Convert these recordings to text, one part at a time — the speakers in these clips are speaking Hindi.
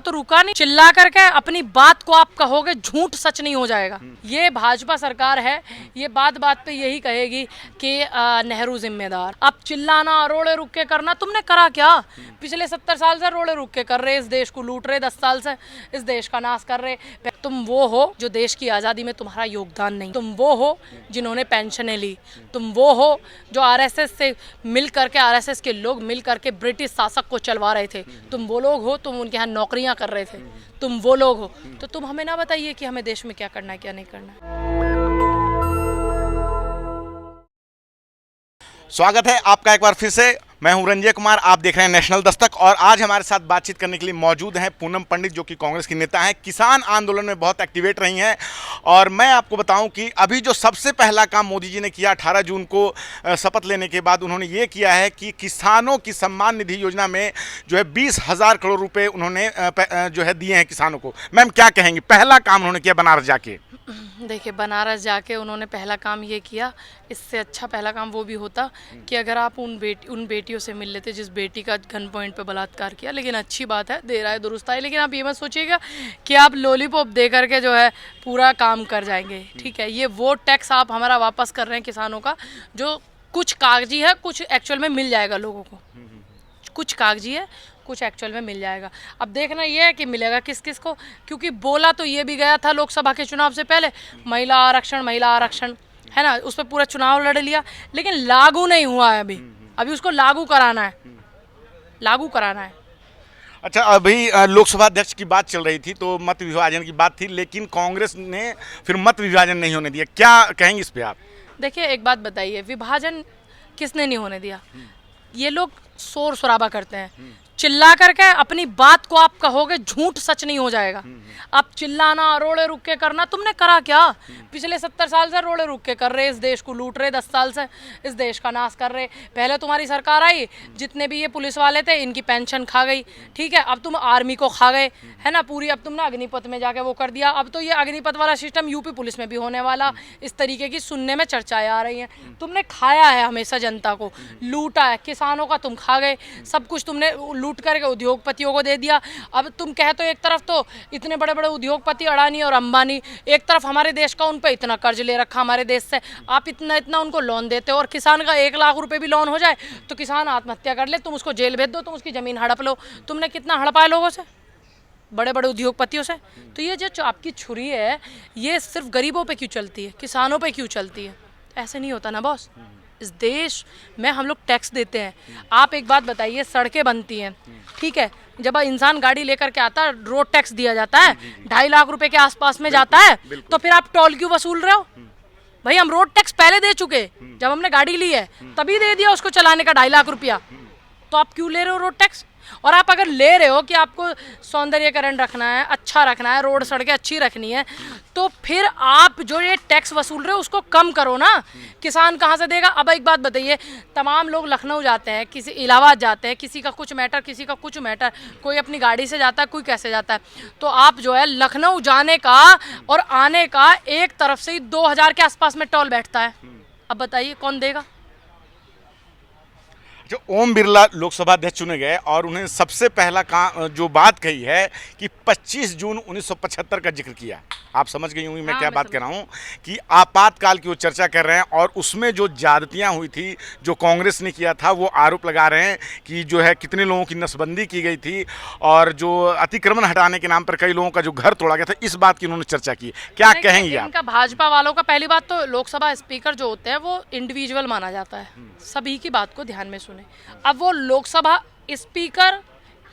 तो रुका नहीं, चिल्ला करके अपनी बात को आप कहोगे, झूठ सच नहीं हो जाएगा। ये भाजपा सरकार है, ये बात बात पे यही कहेगी कि नेहरू जिम्मेदार। अब चिल्लाना, रोड़े रुक के करना, तुमने करा क्या? पिछले 70 साल से रोड़े रुक के कर रहे, इस देश को लूट रहे, 10 साल से इस देश का नाश कर रहे। तुम वो हो जो देश की आज़ादी में तुम्हारा योगदान नहीं, तुम वो हो जिन्होंने पेंशनें ली, तुम वो हो जो आरएसएस से मिल करके, आरएसएस के लोग मिल करके ब्रिटिश शासक को चलवा रहे थे, तुम वो लोग हो, तुम उनके यहाँ नौकरियां कर रहे थे, तुम वो लोग हो। तो तुम हमें ना बताइए कि हमें देश में क्या करना है, क्या नहीं करना है। स्वागत है आपका एक बार फिर से। मैं हूं रंजय कुमार, आप देख रहे हैं नेशनल दस्तक। और आज हमारे साथ बातचीत करने के लिए मौजूद हैं पूनम पंडित, जो कि कांग्रेस की नेता हैं, किसान आंदोलन में बहुत एक्टिवेट रही हैं। और मैं आपको बताऊं कि अभी जो सबसे पहला काम मोदी जी ने किया 18 जून को शपथ लेने के बाद, उन्होंने ये किया है कि किसानों की सम्मान निधि योजना में जो है 20,000 करोड़ रुपए उन्होंने जो है दिए हैं किसानों को। मैम क्या कहेंगी, पहला काम उन्होंने किया बनारस जाके? देखिए, बनारस जाके उन्होंने पहला काम ये किया, इससे अच्छा पहला काम वो भी होता कि अगर आप उन बेटियों से मिल लेते जिस बेटी का गन पॉइंट पे बलात्कार किया। लेकिन अच्छी बात है, दे रहा है दुरुस्त है। लेकिन आप ये मत सोचिएगा कि आप लॉलीपॉप दे करके जो है पूरा काम कर जाएंगे, ठीक है। ये वो टैक्स आप हमारा वापस कर रहे हैं किसानों का, जो कुछ कागजी है, कुछ एक्चुअल में मिल जाएगा लोगों को, कुछ कागजी है, कुछ एक्चुअल में मिल जाएगा। अब देखना ये है कि मिलेगा किस किस को, क्योंकि बोला तो ये भी गया था लोकसभा के चुनाव से पहले, महिला आरक्षण है ना, उस पर पूरा चुनाव लड़ लिया, लेकिन लागू नहीं हुआ है अभी उसको लागू कराना है। अच्छा, अभी लोकसभा अध्यक्ष की बात चल रही थी तो मत विभाजन की बात थी, लेकिन कांग्रेस ने फिर मत विभाजन नहीं होने दिया। क्या कहेंगे इस पे आप? देखिए, एक बात बताइए, विभाजन किसने नहीं होने दिया? ये लोग शोर शराबा करते हैं, चिल्ला करके अपनी बात को आप कहोगे, झूठ सच नहीं हो जाएगा। आप चिल्लाना, रोड़े रुक के करना, तुमने करा क्या? पिछले 70 साल से रोड़े रुक के कर रहे, इस देश को लूट रहे, 10 साल से इस देश का नाश कर रहे। पहले तुम्हारी सरकार आई, जितने भी ये पुलिस वाले थे इनकी पेंशन खा गई, ठीक है। अब तुम आर्मी को खा गए, है ना, पूरी। अब तुमने अग्निपथ में जाके वो कर दिया। अब तो ये अग्निपथ वाला सिस्टम यूपी पुलिस में भी होने वाला, इस तरीके की सुनने में चर्चाएं आ रही हैं। तुमने खाया है हमेशा जनता को, लूटा है, किसानों का तुम खा गए, सब कुछ तुमने लूट करके उद्योगपतियों को दे दिया। अब तुम कहे तो एक तरफ तो इतने बड़े बड़े उद्योगपति अडानी और अंबानी, एक तरफ हमारे देश का उन पे इतना कर्ज ले रखा हमारे देश से, आप इतना उनको लोन देते हो, और किसान का 1 लाख रुपए भी लोन हो जाए तो किसान आत्महत्या कर ले, तुम उसको जेल भेज दो, तुम उसकी जमीन हड़प लो। तुमने कितना हड़पाया लोगों से, बड़े बड़े उद्योगपतियों से। तो ये जो आपकी छुरी है, ये सिर्फ गरीबों पे क्यों चलती है, किसानों पे क्यों चलती है? ऐसे नहीं होता ना बॉस। इस देश में हम लोग टैक्स देते हैं। आप एक बात बताइए, सड़कें बनती हैं, ठीक है, जब इंसान गाड़ी लेकर के आता है, रोड टैक्स दिया जाता है, 2.5 लाख रुपए के आसपास में जाता है, तो फिर आप टोल क्यों वसूल रहे हो? भाई, हम रोड टैक्स पहले दे चुके, जब हमने गाड़ी ली है तभी दे दिया उसको चलाने का 2.5 लाख रुपया, तो आप क्यों ले रहे हो रोड टैक्स? और आप अगर ले रहे हो कि आपको सौंदर्यकरण रखना है, अच्छा रखना है, रोड सड़कें अच्छी रखनी है, तो फिर आप जो ये टैक्स वसूल रहे हो उसको कम करो ना। किसान कहाँ से देगा? अब एक बात बताइए, तमाम लोग लखनऊ जाते हैं, किसी इलाहाबाद जाते हैं, किसी का कुछ मैटर, किसी का कुछ मैटर, कोई अपनी गाड़ी से जाता है, कोई कैसे जाता है, तो आप जो है लखनऊ जाने का और आने का एक तरफ से ही 2,000 के आसपास में टोल बैठता है। अब बताइए कौन देगा? जो ओम बिरला लोकसभा अध्यक्ष चुने गए और उन्हें सबसे पहला काम जो बात कही है कि 25 जून 1975 का जिक्र किया। आप समझ गई होंगी मैं क्या बात कर रहा हूँ, कि आपातकाल की वो चर्चा कर रहे हैं, और उसमें जो ज्यादतियाँ हुई थी, जो कांग्रेस ने किया था, वो आरोप लगा रहे हैं कि जो है कितने लोगों की नसबंदी की गई थी, और जो अतिक्रमण हटाने के नाम पर कई लोगों का जो घर तोड़ा गया था, इस बात की उन्होंने चर्चा की। क्या कहेंगे आप? इनका भाजपा वालों का, पहली बात तो लोकसभा स्पीकर जो होते हैं वो इंडिविजुअल माना जाता है, सभी की बात को ध्यान में सुने। अब वो लोकसभा स्पीकर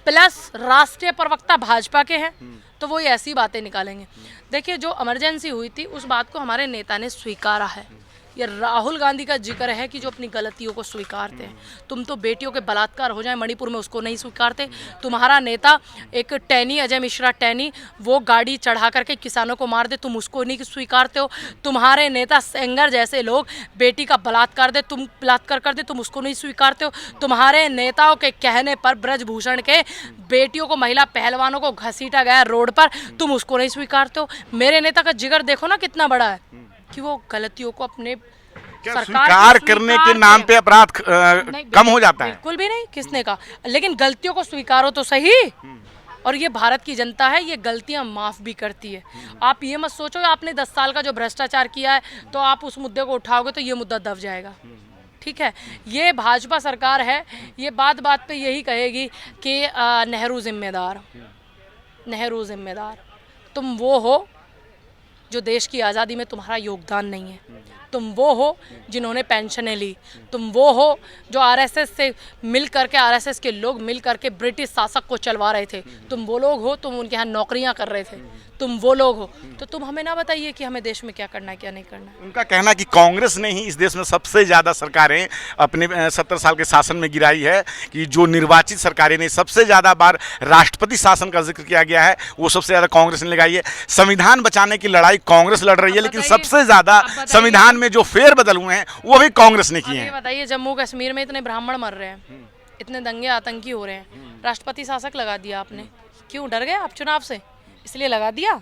प्लस राष्ट्रीय प्रवक्ता भाजपा के हैं, तो वो ये ऐसी बातें निकालेंगे। देखिए, जो इमरजेंसी हुई थी उस बात को हमारे नेता ने स्वीकारा है। ये राहुल गांधी का जिक्र है कि जो अपनी गलतियों को स्वीकारते हैं। तुम तो बेटियों के बलात्कार हो जाए मणिपुर में, उसको नहीं स्वीकारते। तुम्हारा नेता एक टैनी, अजय मिश्रा टैनी, वो गाड़ी चढ़ा करके किसानों को मार दे, तुम उसको नहीं स्वीकारते हो। तुम्हारे नेता सेंगर जैसे लोग बेटी का बलात्कार कर दे, तुम उसको नहीं स्वीकारते हो। तुम्हारे नेताओं के कहने पर ब्रजभूषण के बेटियों को, महिला पहलवानों को घसीटा गया रोड पर, तुम उसको नहीं स्वीकारते हो। मेरे नेता का जिगर देखो ना कितना बड़ा है, कि वो गलतियों को अपने स्वीकार करने के नाम पे अपराध कम हो जाता है? बिल्कुल भी नहीं, किसने कहा? लेकिन गलतियों को स्वीकारो तो सही। और ये भारत की जनता है, ये गलतियां माफ़ भी करती है। आप ये मत सोचो आपने 10 साल का जो भ्रष्टाचार किया है तो आप उस मुद्दे को उठाओगे तो ये मुद्दा दब जाएगा। ठीक है, ये भाजपा सरकार है, ये बात बात पे यही कहेगी कि नेहरू जिम्मेदार, नेहरू जिम्मेदार। तुम वो हो जो देश की आज़ादी में तुम्हारा योगदान नहीं है, तुम वो हो जिन्होंने पेंशनें ली, तुम वो हो जो आरएसएस से मिल करके, आरएसएस के लोग मिल करके ब्रिटिश शासक को चलवा रहे थे, तुम वो लोग हो, तुम उनके यहाँ नौकरियां कर रहे थे, तुम वो लोग हो। तो तुम हमें ना बताइए कि हमें देश में क्या करना है क्या नहीं करना है। उनका कहना कि कांग्रेस ने ही इस देश में सबसे ज़्यादा सरकारें अपने 70 साल के शासन में गिराई है, कि जो निर्वाचित सरकारें ने सबसे ज़्यादा बार राष्ट्रपति शासन का जिक्र किया गया है वो सबसे ज़्यादा कांग्रेस ने लगाई है। संविधान बचाने की लड़ाई कांग्रेस लड़ रही है, लेकिन सबसे ज़्यादा संविधान में जो फेरबदल हुए हैं वो भी कांग्रेस ने किए हैं। बताइए, जम्मू कश्मीर में इतने ब्राह्मण मर रहे हैं, इतने दंगे आतंकी हो रहे हैं, राष्ट्रपति शासक लगा दिया आपने, क्यों डर गए आप चुनाव से? इसलिए लगा दिया।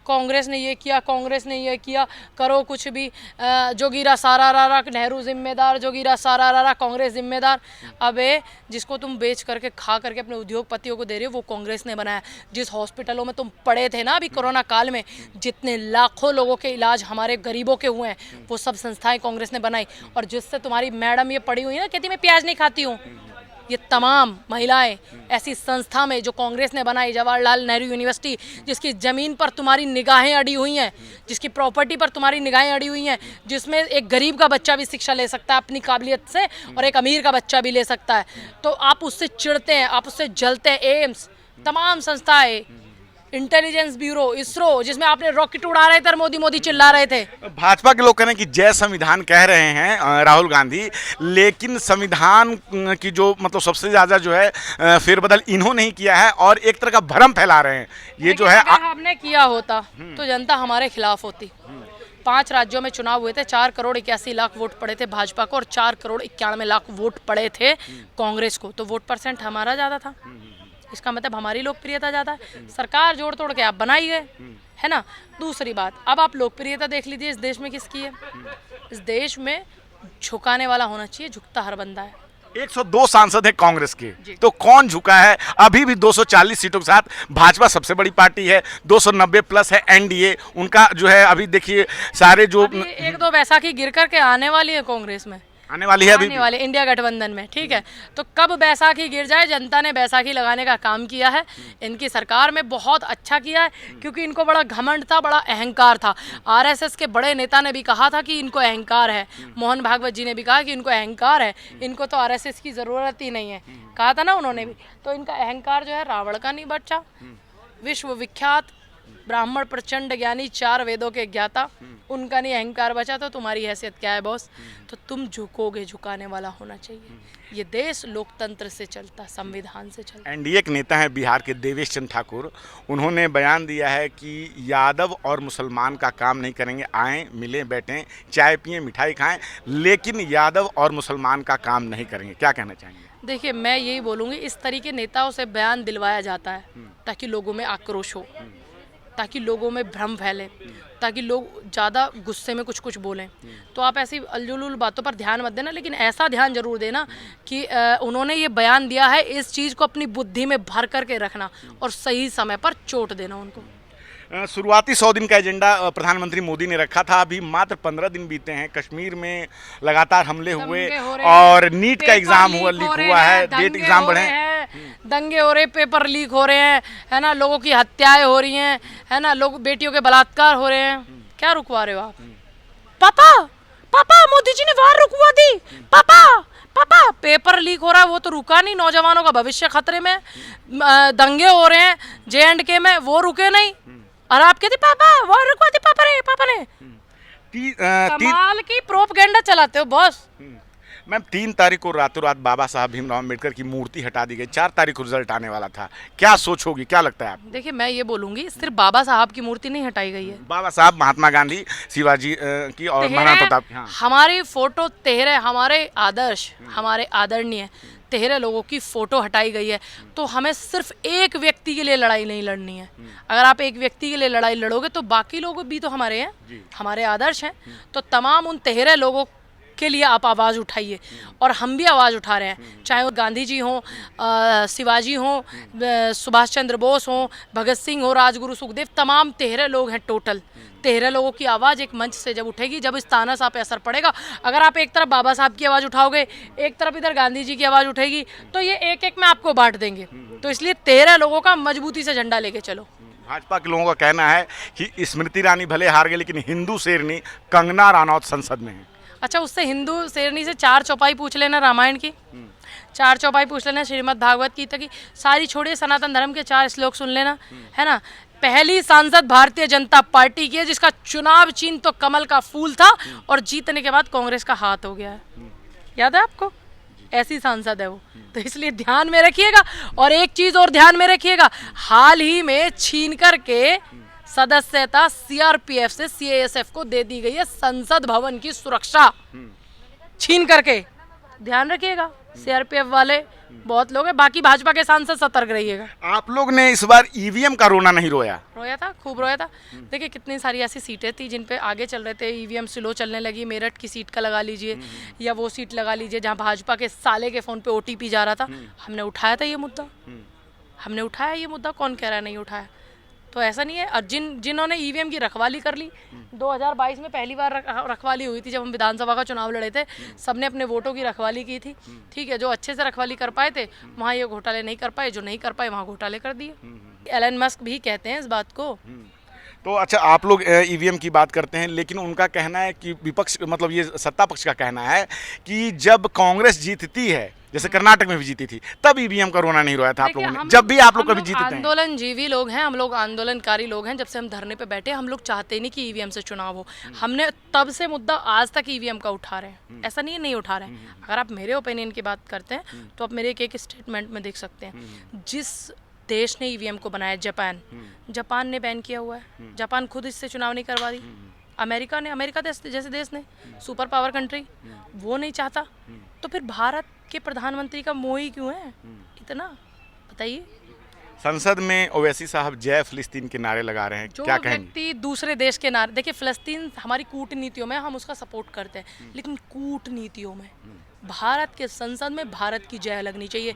कांग्रेस ने ये किया, कांग्रेस ने ये किया, करो कुछ भी, जोगीरा सारा रारा, नेहरू जिम्मेदार, जोगीरा सारा रारा, कांग्रेस जिम्मेदार। अबे जिसको तुम बेच करके खा करके अपने उद्योगपतियों को दे रहे हो वो कांग्रेस ने बनाया। जिस हॉस्पिटलों में तुम पड़े थे ना अभी कोरोना काल में, जितने लाखों लोगों के इलाज हमारे गरीबों के हुए हैं वो सब संस्थाएं कांग्रेस ने बनाई। और जिससे तुम्हारी मैडम ये पड़ी हुई है ना, कहती मैं प्याज नहीं खाती हूँ, ये तमाम महिलाएं ऐसी संस्था में जो कांग्रेस ने बनाई, जवाहरलाल नेहरू यूनिवर्सिटी, जिसकी ज़मीन पर तुम्हारी निगाहें अड़ी हुई हैं, जिसकी प्रॉपर्टी पर तुम्हारी निगाहें अड़ी हुई हैं, जिसमें एक गरीब का बच्चा भी शिक्षा ले सकता है अपनी काबिलियत से और एक अमीर का बच्चा भी ले सकता है। तो आप उससे चिढ़ते हैं, आप उससे जलते हैं। एम्स, तमाम संस्थाएं, इंटेलिजेंस ब्यूरो, इसरो, जिसमें आपने रॉकेट उड़ा रहे थे और मोदी मोदी चिल्ला रहे थे। भाजपा के लोग कह रहे हैं कि जय संविधान कह रहे हैं राहुल गांधी, लेकिन संविधान की जो मतलब सबसे ज़्यादा जो है फेरबदल इन्होंने ही किया है और एक तरह का भ्रम फैला रहे हैं। ये जो है अगर हमने किया होता तो जनता हमारे खिलाफ होती। 5 राज्यों में चुनाव हुए थे, 4 करोड़ 81 लाख वोट पड़े थे भाजपा को और 4 करोड़ 91 लाख वोट पड़े थे कांग्रेस को, तो वोट परसेंट हमारा ज़्यादा था। इसका मतलब हमारी लोकप्रियता ज़्यादा है। सरकार जोड़ तोड़ के आप बनाई गए, है ना। दूसरी बात, अब आप लोकप्रियता देख लीजिए इस देश में किसकी है। इस देश में झुकाने वाला होना चाहिए, झुकता हर बंदा है। 102 सांसद हैं कांग्रेस के, तो कौन झुका है? अभी भी 240 सीटों के साथ भाजपा सबसे बड़ी पार्टी है, 290 प्लस है एनडीए उनका जो है। अभी देखिए सारे जो 1-2 बैसाखी गिर करके आने वाली है कांग्रेस में, आने वाली है, आने वाले इंडिया गठबंधन में, ठीक है। तो कब बैसाखी गिर जाए, जनता ने बैसाखी लगाने का काम किया है। इनकी सरकार में बहुत अच्छा किया है, क्योंकि इनको बड़ा घमंड था, बड़ा अहंकार था। आरएसएस के बड़े नेता ने भी कहा था कि इनको अहंकार है, मोहन भागवत जी ने भी कहा कि इनको अहंकार है, इनको तो आरएसएस की ज़रूरत ही नहीं है, कहा था ना उन्होंने भी। तो इनका अहंकार जो है रावण का नहीं बचा। विश्व विख्यात ब्राह्मण प्रचंड ज्ञानी, 4 वेदों के ज्ञाता, उनका नहीं अहंकार बचा तो तुम्हारी हैसियत क्या है बॉस। तो तुम झुकोगे, झुकाने वाला होना चाहिए। ये देश लोकतंत्र से चलता, संविधान से चलता। एनडीए के नेता हैं बिहार के देवेश चंद्र ठाकुर, उन्होंने बयान दिया है कि यादव और मुसलमान का काम नहीं करेंगे, आएँ मिलें बैठें चाय पिएं मिठाई खाएं, लेकिन यादव और मुसलमान का काम नहीं करेंगे। क्या कहना चाहेंगे? देखिए, मैं यही बोलूँगी, इस तरीके नेताओं से बयान दिलवाया जाता है ताकि लोगों में आक्रोश हो, ताकि लोगों में भ्रम फैले, ताकि लोग ज़्यादा गुस्से में कुछ कुछ बोलें। तो आप ऐसी अलजुल बातों पर ध्यान मत देना, लेकिन ऐसा ध्यान जरूर देना कि उन्होंने ये बयान दिया है, इस चीज़ को अपनी बुद्धि में भर करके रखना और सही समय पर चोट देना उनको। शुरुआती 100 दिन का एजेंडा प्रधानमंत्री मोदी ने रखा था, अभी मात्र 15 दिन बीते हैं। कश्मीर में लगातार हमले हुए और नीट का एग्जाम लीक हुआ है, डेट एग्जाम बढ़े, दंगे हो रहे, पेपर लीक हो रहे हैं, है ना, लोगों की हत्याएं हो रही हैं, है ना, लोग बेटियों के बलात्कार हो रहे हैं। क्या रुकवा रहे हो आप? पापा पापा मोदी जी ने वार रुकवा दी, पापा पापा पेपर लीक हो रहा है, वो तो रुका नहीं। नौजवानों का भविष्य खतरे में, दंगे हो रहे हैं J&K में, वो रुके नहीं। और आप कहते पापा वार रुकवा दी, पापा ने कमाल की प्रोपगेंडा चलाते हो बॉस। मैम 3 तारीख को रातों रात बाबा साहब भीमराव अम्बेडकर की मूर्ति हटा दी गई, 4 तारीख को रिजल्ट आने वाला था, क्या सोचोगी, क्या लगता है आप? देखिए, मैं ये बोलूंगी, सिर्फ बाबा साहब की मूर्ति नहीं हटाई गई है, बाबा साहब, महात्मा गांधी, शिवाजी की और महाराणा प्रताप की। हाँ। हमारी फोटो 13, हमारे आदर्श, हमारे आदरणीय 13 लोगों की फोटो हटाई गई है। तो हमें सिर्फ एक व्यक्ति के लिए लड़ाई नहीं लड़नी है। अगर आप एक व्यक्ति के लिए लड़ाई लड़ोगे तो बाकी लोग भी तो हमारे हैं, हमारे आदर्श हैं। तो तमाम उन 13 लोगों उसके लिए आप आवाज़ उठाइए। और हम भी आवाज़ उठा रहे हैं, चाहे वो गांधी जी हों, शिवाजी हों, सुभाष चंद्र बोस हों, भगत सिंह हो, राजगुरु सुखदेव, तमाम 13 लोग हैं टोटल। 13 लोगों की आवाज़ एक मंच से जब उठेगी, जब इस तानाशाह पे असर पड़ेगा। अगर आप एक तरफ बाबा साहब की आवाज़ उठाओगे, एक तरफ इधर गांधी जी की आवाज़ उठेगी, तो ये एक एक में आपको बांट देंगे। तो इसलिए 13 लोगों का मजबूती से झंडा लेके चलो। भाजपा के लोगों का कहना है कि स्मृति ईरानी भले हार गई, लेकिन हिंदू शेरनी कंगना रनौत संसद में है। अच्छा, उससे हिंदू शेरनी से 4 चौपाई पूछ लेना रामायण की, 4 चौपाई पूछ लेना श्रीमद् भागवत गीता की, सारी छोड़िए, सनातन धर्म के 4 श्लोक सुन लेना, है ना। पहली सांसद भारतीय जनता पार्टी की है जिसका चुनाव चिन्ह तो कमल का फूल था और जीतने के बाद कांग्रेस का हाथ हो गया है, याद है आपको? ऐसी सांसद है वो। तो इसलिए ध्यान में रखिएगा। और एक चीज और ध्यान में रखिएगा, हाल ही में छीन करके सदस्यता सीआरपीएफ से सीएएसएफ को दे दी गई है, संसद भवन की सुरक्षा छीन करके। ध्यान रखिएगा, सीआरपीएफ वाले बहुत लोग हैं, बाकी भाजपा के सांसद सतर्क रहिएगा। आप लोग ने इस बार ईवीएम का रोना नहीं रोया? रोया था, खूब रोया था। देखिए कितनी सारी ऐसी सीटें थी जिन पे आगे चल रहे थे, ईवीएम स्लो चलने लगी। मेरठ की सीट का लगा लीजिए, या वो सीट लगा लीजिए जहां भाजपा के साले के फ़ोन पे ओटीपी जा रहा था। हमने उठाया था ये मुद्दा, हमने उठाया ये मुद्दा, कौन कह रहा है नहीं उठाया? तो ऐसा नहीं है। और जिन्होंने ईवीएम की रखवाली कर ली, 2022 में पहली बार रखवाली हुई थी जब हम विधानसभा का चुनाव लड़े थे, सबने अपने वोटों की रखवाली की थी, ठीक है। जो अच्छे से रखवाली कर पाए थे वहाँ ये घोटाले नहीं कर पाए, जो नहीं कर पाए वहाँ घोटाले कर दिए। एलन मस्क भी कहते हैं इस बात को। तो अच्छा, आप लोग ईवीएम की बात करते हैं, लेकिन उनका कहना है कि विपक्ष, मतलब ये सत्ता पक्ष का कहना है कि जब कांग्रेस जीतती है, जैसे कर्नाटक में भी जीती थी, तब ईवीएम का रोना नहीं रोया था आप लोगों ने, जब भी आप लोग कभी जीतते हैं। आंदोलनजीवी लोग हैं हम लोग, आंदोलनकारी लोग हैं। जब से हम धरने पे बैठे, हम लोग चाहते नहीं कि ईवीएम से चुनाव हो। हमने तब से मुद्दा आज तक ईवीएम का उठा रहे हैं, ऐसा नहीं है नहीं उठा रहे हैं। अगर आप मेरे ओपिनियन की बात करते हैं तो आप मेरे एक स्टेटमेंट में देख सकते हैं। जिस देश ने ईवीएम को बनाया, जापान ने बैन किया हुआ है। जापान खुद इससे चुनाव नहीं करवा रही। अमेरिका जैसे देश ने, सुपर पावर कंट्री, वो नहीं चाहता। तो फिर भारत के प्रधानमंत्री का मोह ही क्यों है इतना, बताइए। संसद में ओवैसी साहब जय फिलिस्तीन के नारे लगा रहे हैं, क्या कहेंगे? व्यक्ति दूसरे देश के नारे, देखिए फिलिस्तीन हमारी कूटनीतियों में हम उसका सपोर्ट करते हैं, लेकिन कूटनीतियों में भारत के संसद में भारत की जय लगनी चाहिए।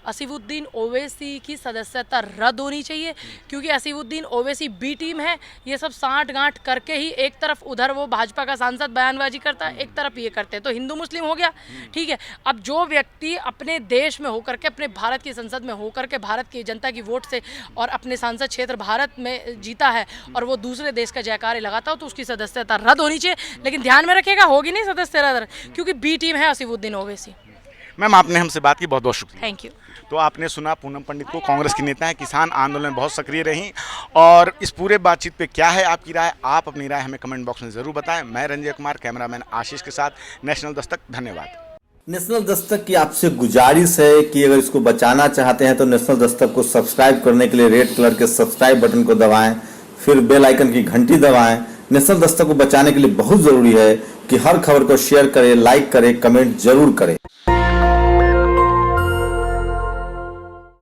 असीमुद्दीन ओवैसी की सदस्यता रद्द होनी चाहिए, क्योंकि असीमुद्दीन ओवैसी बी टीम है। ये सब साठ गांठ करके ही, एक तरफ उधर वो भाजपा का सांसद बयानबाजी करता है, एक तरफ ये करते हैं, तो हिंदू मुस्लिम हो गया, ठीक है। अब जो व्यक्ति अपने देश में होकर के, अपने भारत की संसद में होकर के, भारत की जनता की वोट से और अपने सांसद क्षेत्र भारत में जीता है, और वो दूसरे देश का जयकारे लगाता हो, तो उसकी सदस्यता रद्द होनी चाहिए। लेकिन ध्यान में रखिएगा, होगी नहीं सदस्यता रद्द, क्योंकि बी टीम है असीमुद्दीन ओवैसी। मैम, आपने हमसे बात की, बहुत बहुत शुक्रिया। Thank you. तो आपने सुना पूनम पंडित को, कांग्रेस की नेता है, किसान आंदोलन में बहुत सक्रिय रही। और इस पूरे बातचीत पे क्या है आपकी राय? आप अपनी राय हमें कमेंट बॉक्स में ज़रूर बताएं। मैं रंजय कुमार, कैमरामैन आशीष के साथ, नेशनल दस्तक। धन्यवाद। नेशनल दस्तक की आपसे गुजारिश है कि अगर इसको बचाना चाहते हैं तो नेशनल दस्तक को सब्सक्राइब करने के लिए रेड कलर के सब्सक्राइब बटन को दबाएं, फिर बेल आइकन की घंटी दबाएं। नेशनल दस्तक को बचाने के लिए बहुत जरूरी है कि हर खबर को शेयर करें, लाइक करें, कमेंट जरूर करें।